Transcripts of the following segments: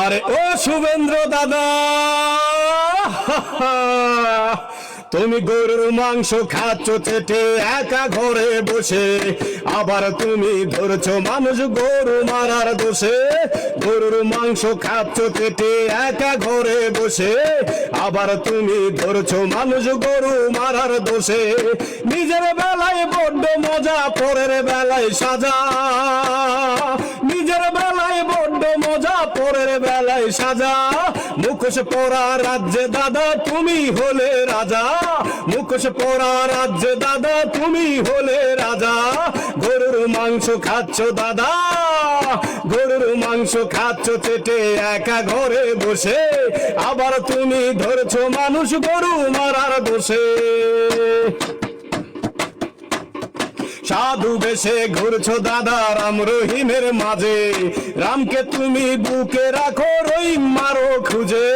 আরে ও শুভেন্দ্র দাদা, তুমি গরুর মাংস খাচ্ছ চেটে একা ঘরে বসে, আবার তুমি ধরছো মানুষ গরু মারার দোষে। গরুর মাংস খাচ্ছ চেটে একা ঘরে বসে, আবার তুমি ধরছো মানুষ গরু মারার দোষে। নিজের বেলায় বড্ড মজা, পরের বেলায় সাজা। নিজের বেলায় বড্ড মজা, পরের বেলায় সাজা। মুখোশ পরা রাজ্যে দাদা তুমি হলে রাজা। মুখোশ পরা রাজ্যে দাদা তুমি হলে রাজা। গরুর মাংস খাচ্ছ দাদা, গরুর মাংস খাচ্ছ চেটে একা ঘরে বসে, আবার তুমি ধরছো মানুষ গরু মারার দোষে। সাধু বেশে ঘুরছো দাদা রাম রহিমের মাঝে, রামকে তুমি বুকে রাখো রহিম মারো খুঁজে।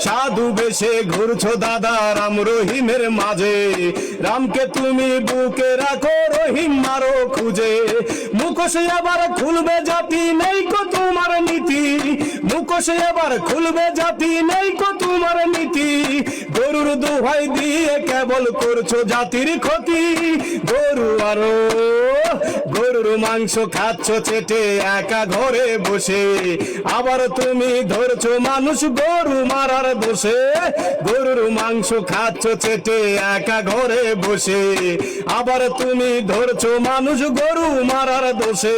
সাধু বেশে ঘুরছো দাদা রাম রহিমের মাঝে, রামকে তুমি বুকে রাখো রহিম মারো খুঁজে। মুখোশ এবার খুলবে জাতি নেই কো তোমার নীতি, মুখোশ এবার খুলবে জাতি নেই কো তোমার নীতি। গরুর দোহাই দিয়ে কেবল করছো জাতির ক্ষতি। গরু আরো গরুর মাংস খাচ্ছ চেটে একা ঘরে বসে, আবার তুমি ধরছো মানুষ গরু মারার দোষে। গরুর মাংস খাচ্ছ চেটে একা ঘরে বসে, আবার তুমি ধরছো মানুষ গরু মারার দোষে।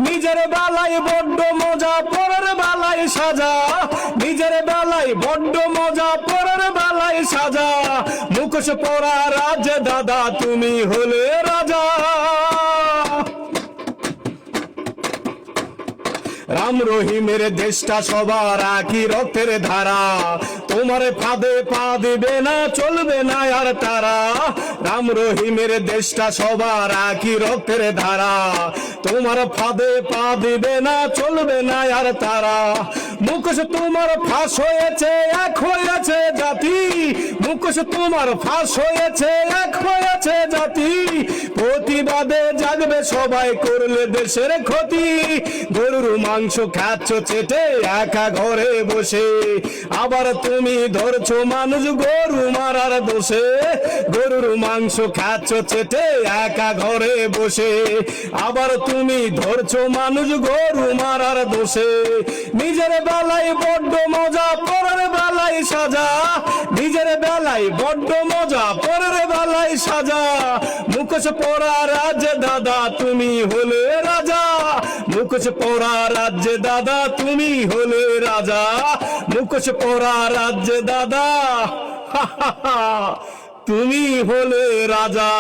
নিজের বেলায় বড্ড মজা, পরের বেলায় সাজা। নিজের বেলায় বড্ড মজা, পরের বেলায় সাজা। মুখোশ পরা রাজ দাদা তুমি হলে রাজা। রাম রহিমের দেশটা সবার একই রক্তের ধারা, তোমার ফাঁদে পা দিবে না চলবে না আর তারা। রাম রহিমের দেশটা সবার একই রক্তের ধারা, তোমার ফাঁদে পা দিবে না চলবে না আর তারা। মুখোশ তোমার ফাঁস হয়েছে এক হয়েছে জাতি, মুখোশ তোমার ফাঁস হয়েছে এক হয়েছে জাতি। প্রতিবাদে জাগবে সবাই করলে দেশের ক্ষতি। গরুর মাংস খাচ্ছ চেটে একা ঘরে বসে, আবার তুমি ধরছো মানুষ গরু মারার দোষে। গরুর মাংস খাচ্ছ চেটে একা ঘরে বসে, আবার তুমি ধরছো মানুষ গরু মারার দোষে। নিজের বেলায় বড্ড মজা, পরের বেলায় সাজা। নিজের বেলায় বড্ড মজা, পরের বেলায় সাজা। মুখোশ পরা রাজ্যে দাদা তুমি হলে রাজা। মুখোশ পরা রাজ্যে দাদা তুমি হলে রাজা। মুখোশ পরা রাজ্যে দাদা তুমি হলে রাজা।